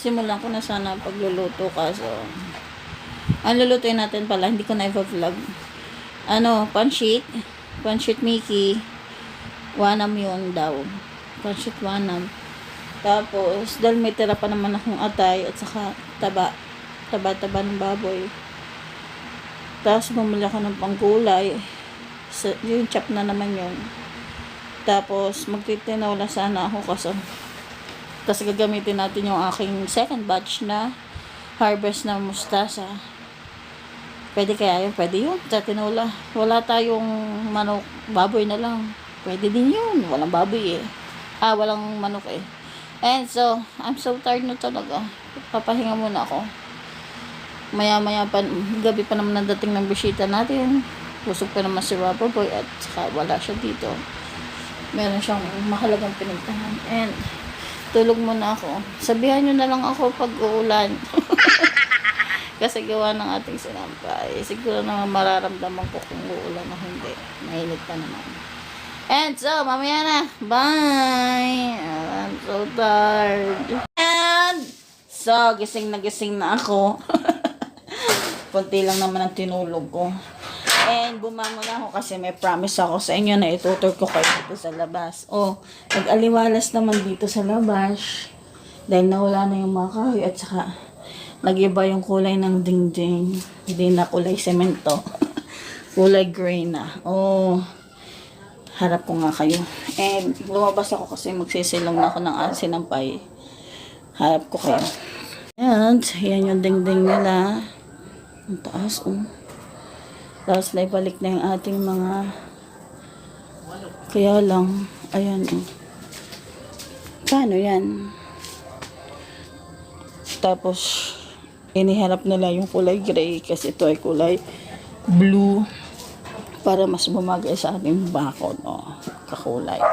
Simulan ko na sana ang pagluluto kaso ang lulutuin natin pala, hindi ko na i-vlog. Pansit Mickey, wanam yun daw. Pansit wanam. Tapos, dahil may tira pa naman akong atay at saka taba ng baboy. Tapos, bumili ako ng panggulay. Yung chop na naman yun. Tapos, magtitinola sana ako kasi tapos gagamitin natin yung aking second batch na harvest na mustasa. Pwede kaya yun? Pwede yun. Sa tinola. Wala tayong manok. Baboy na lang. Pwede din yun. Walang baboy eh. Walang manok eh. And so, I'm so tired na talaga. Papahinga muna ako. Maya pa, gabi pa naman nadating ng bisita natin. Busog pa naman si Rubber Boy at saka wala siya dito. Meron siyang mahalagang pinuntahan. And, tulog muna ako. Sabihan nyo na lang ako pag uulan. Kasi gawa ng ating sinampay. Siguro naman mararamdaman ko kung uulan o hindi. Mainit pa naman. And so, mamaya na. Bye! I'm so tired. And, so, gising na ako. Kunti lang naman ang tinulog ko. And, bumangon ako kasi may promise ako sa inyo na itutur ko kayo dito sa labas. Nag-aliwalas naman dito sa labas. Dahil nawala na yung mga kahoy at saka nag-iba yung kulay ng dingding. Hindi na kulay semento. Kulay gray na. Harap ko nga kayo. And, lumabas ako kasi magsisilong na ako ng sinampay. Harap ko kayo. And, yan yung dingding nila. Ang taas, Tapos naibalik na yung ating mga kaya lang, ayan paano yan? Tapos iniharap nila yung kulay gray kasi ito ay kulay blue para mas bumagay sa ating bakod kakulay.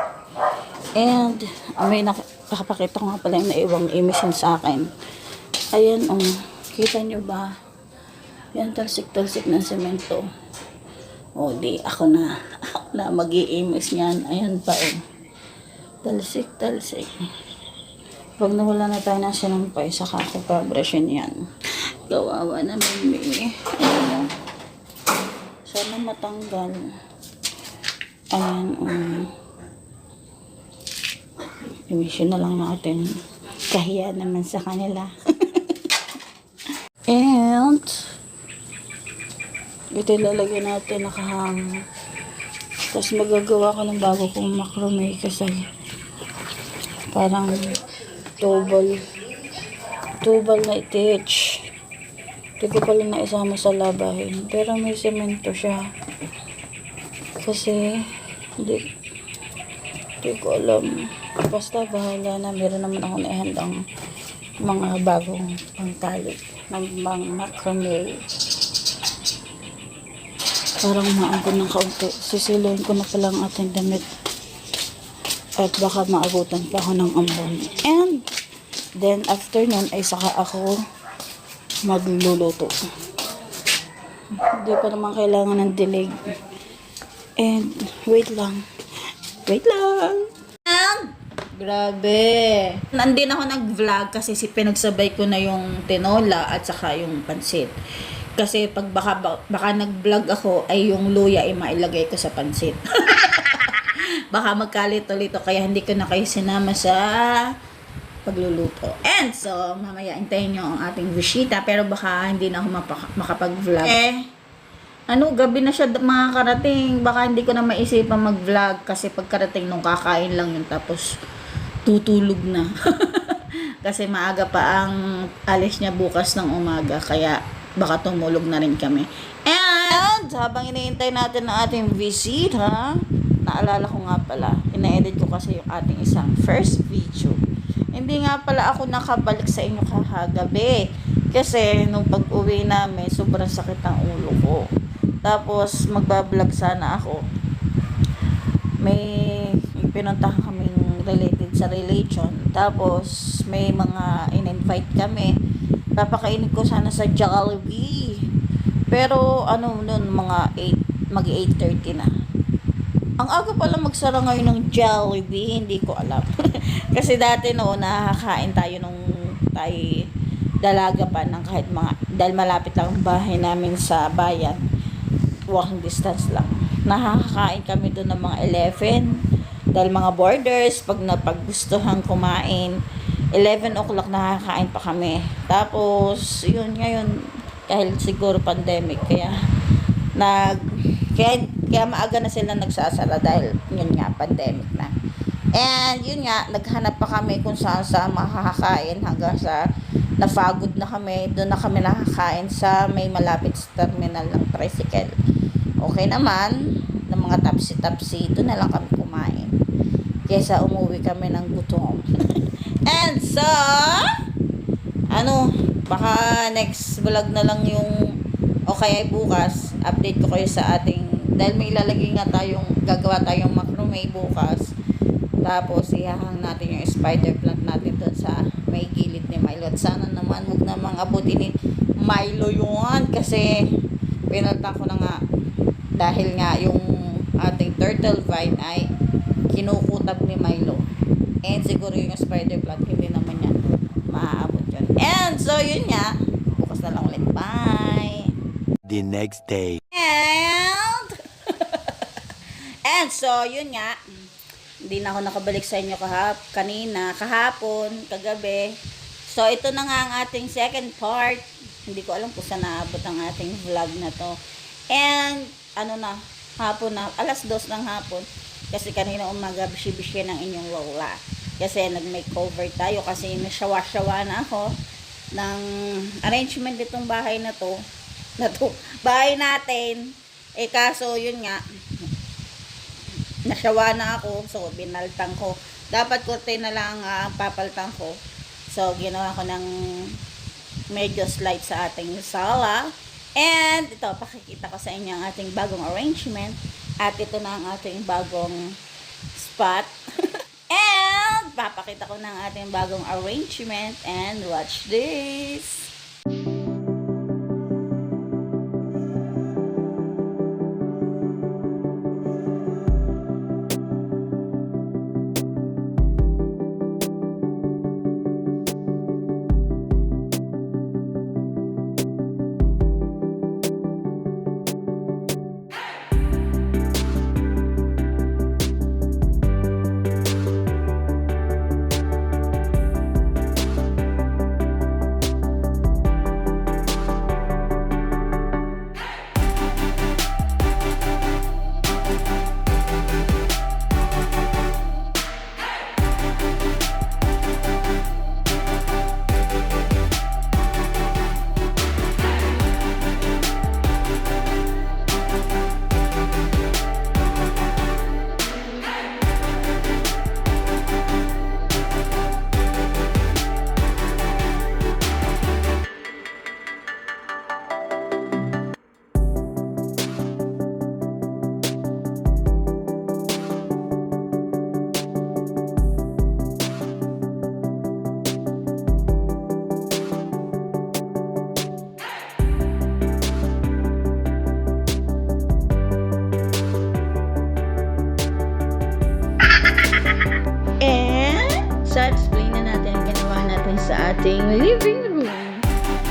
And may nakapakita ko nga pala yung naiwang emission sa akin. Ayan kita nyo ba? Yan, talsik ng semento. Di, ako na mag-i-imis niyan. Ayan pa, Talsik. Pag nawala na tayo ng sinampay, saka ako pa-brushin yan. Gawawa naman, Ayan, sana matanggal. Ayan, imission na lang natin. Kahiya naman sa kanila. And ito ilalagay natin nakahang. Tapos magagawa ko ng bago kong macrame kasi parang tubal na itich. Hindi ko pala na isama sa labahin. Pero may semento siya. Kasi hindi ko alam. Basta bahala na. Meron naman ako naihandang mga bagong pangtali ng mga macrame. Parang maangkon ng kaunti. Sisiluin ko na pala ang ating damit. At baka maabutan pa ako ng ambon. And then after nun ay saka ako magluluto. Hindi pa naman kailangan ng dilig. And wait lang. Grabe. Nandin ako nag-vlog kasi pinagsabay ko na yung tinola at saka yung pansit. Kasi pag baka nag-vlog ako ay yung luya ay mailagay ko sa pansit. Baka magkalito-lito kaya hindi ko na kayo sinama sa pagluluto. And so, mamaya hintayin nyo ang ating bisita pero baka hindi na ako makapag-vlog. Gabi na siya mga karating. Baka hindi ko na maisipan mag-vlog kasi pagkarating nung kakain lang yun tapos tutulog na. Kasi maaga pa ang alis niya bukas ng umaga kaya baka tumulog na rin kami. And habang iniintay natin ang ating visita, naalala ko nga pala, ina-edit ko kasi yung ating isang first video. Hindi nga pala ako nakabalik sa inyo kahagabi. Kasi nung pag-uwi namin, sobrang sakit ang ulo ko. Tapos magbablog sana ako. May pinuntahan kaming related sa religion. Tapos may mga in-invite kami. Papakainin ko sana sa Jollibee. Pero noon mga 8:30 na. Ang aga pala magsara ngayon ng Jollibee, hindi ko alam. Kasi dati nakakain tayo nung tayo dalaga pa ng kahit dahil malapit lang ang bahay namin sa bayan, walking distance lang. Nakakakain kami doon ng mga 11 dahil mga borders, pag napaggustuhan kumain 11 o'clock nakakain pa kami. Tapos yun ngayon, dahil siguro pandemic, kaya maaga na sila nagsasara dahil yun nga, pandemic na. And yun nga, naghanap pa kami kung saan makakakain hanggang sa napagod na kami. Doon na kami nakakain sa may malapit sa terminal ng tricycle. Okay naman, ng mga tapsi-tapsi, doon na lang kami kumain. Kesa umuwi kami ng gutom. And so, baka next vlog na lang yung, o kaya bukas, update ko kayo sa ating, dahil may ilalagay nga gagawa tayong macrame bukas. Tapos, ihahang natin yung spider plant natin doon sa may gilid ni Milo. At sana naman, huwag namang abutin ni Milo yun. Kasi, pinalta ko na nga, dahil nga yung ating turtle vine ay kinukutab ni Milo. And siguro yung spider plant, hindi naman yan maaabot yun. And so, yun nga. Bukas na lang ulit. Bye! The next day. And so, yun nga. Hindi na ako nakabalik sa inyo kahapon, kagabi. So, ito na nga ang ating second part. Hindi ko alam kung saan naabot ang ating vlog na to. And, hapon na, 2:00 ng hapon. Kasi kanina umaga, bishi-bishi ng inyong lola. Kasi nag-makeover tayo kasi nasyawa-syawa na ako ng arrangement ditong bahay na to. Bahay natin. Kaso, yun nga, nasyawa na ako, so binaltang ko. Dapat kurte na lang papaltang ko. So ginawa ko ng medyo slight sa ating sala. And ito, pakikita ko sa inyo ang ating bagong arrangement. At ito na ang ating bagong spot. And papakita ko ng ating bagong arrangement. And watch this. Sa ating living room.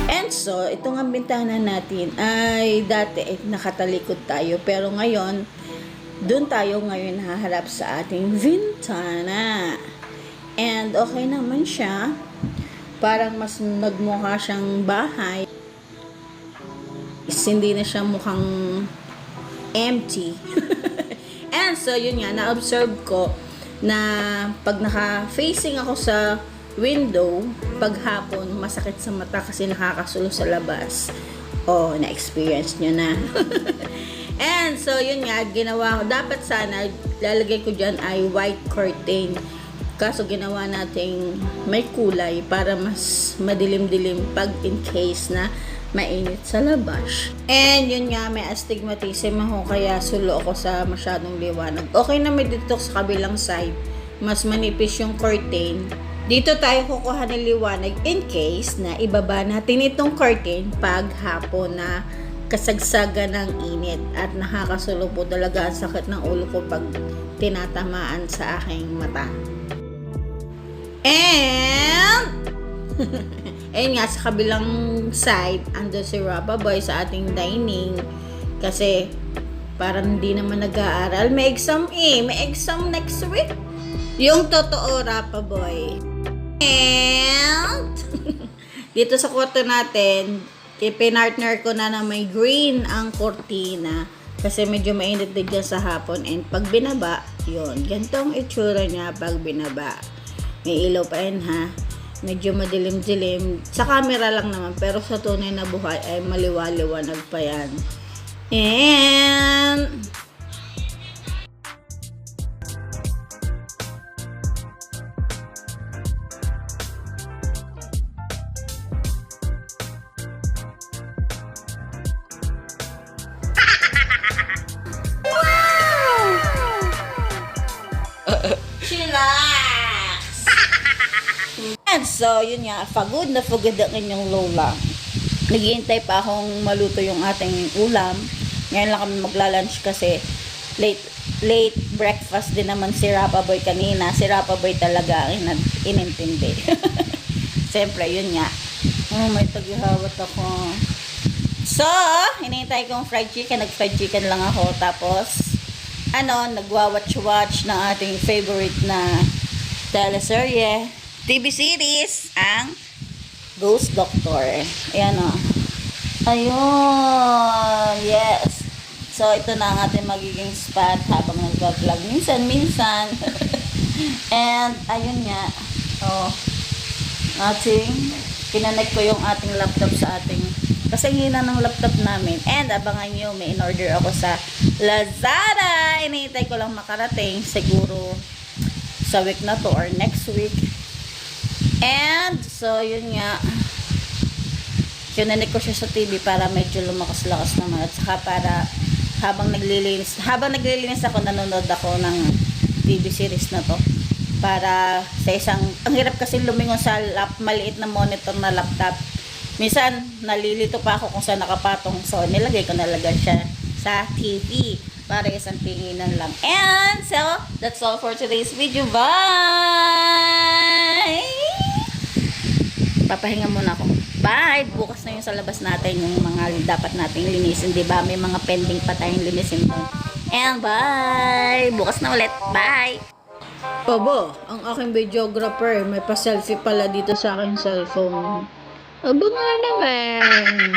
And so, itong ang bintana natin ay dati nakatalikod tayo. Pero ngayon, doon tayo ngayon haharap sa ating bintana. And okay naman siya. Parang mas nagmukha siyang bahay. Hindi na siya mukhang empty. And so, yun nga, na-observe ko na pag naka-facing ako sa window, paghapon, masakit sa mata kasi nakakasulo sa labas. Na-experience nyo na. And so, yun nga, ginawa ko. Dapat sana, lalagay ko dyan ay white curtain. Kaso ginawa nating may kulay para mas madilim-dilim pag in case na mainit sa labas. And yun nga, may astigmatism ako kaya sulo ako sa masyadong liwanag. Okay na may dito sa kabilang side. Mas manipis yung curtain. Dito tayo kukuha ng liwanag in case na ibaba natin itong curtain pag hapon na kasagsagan ng init at nakakasulo po talaga ang sakit ng ulo ko pag tinatamaan sa aking mata. And Ayun nga, sa kabilang side, ando si Rapa Boy sa ating dining. Kasi, parang hindi naman nag-aaral. May exam May exam next week. Yung totoo, Rapa Boy. And, dito sa kwarto natin, pinartner ko na may green ang kortina. Kasi medyo mainit din dyan sa hapon. And pag binaba, yun. Ganito ang itsura niya pag binaba. May ilaw pa rin ha. Medyo madilim-dilim. Sa camera lang naman. Pero sa tunay na buhay ay maliwaliwanag pa yan. And chillax! And so, yun nga, pagod na pagod ang inyong lola. Naghihintay pa akong maluto yung ating ulam. Ngayon lang kami magla-lunch kasi late breakfast din naman si Rapa Boy kanina. Si Rapa Boy talaga ang inintindi. Siyempre, yun nga. Oh, may tagihawat ako. So, hinihintay kong fried chicken. Nag-fried chicken lang ako. Tapos, nagwa-watch-watch ng ating favorite na teleserye, TV series, ang Ghost Doctor. Ayan o. Ayun. Yes. So, ito na ang ating magiging spot habang nag-vlog. Minsan. And, ayun nga. Kinanek ko yung ating laptop sa ating kasi hina ng laptop namin. And abangan nyo, may in-order ako sa Lazada. Inihintay ko lang makarating. Siguro sa week na to or next week. And, so, yun nga. Kinanik ko siya sa TV para medyo lumakas-lakas naman. At saka para habang naglilinis ako, nanonood ako ng TV series na to. Para sa ang hirap kasi lumingon sa maliit na monitor na laptop. Minsan, nalilito pa ako kung saan nakapatong. So, nilagay ko nalagay siya sa TV para isang tinginan lang. And, so, that's all for today's video. Bye! Papahinga muna ako. Bye! Bukas na yung sa labas natin yung mga dapat nating linisin. Diba? May mga pending pa tayong linisin doon. And, bye! Bukas na ulit. Bye! Obo, ang aking videographer, may pa-selfie pala dito sa aking cellphone. Aba nga naman.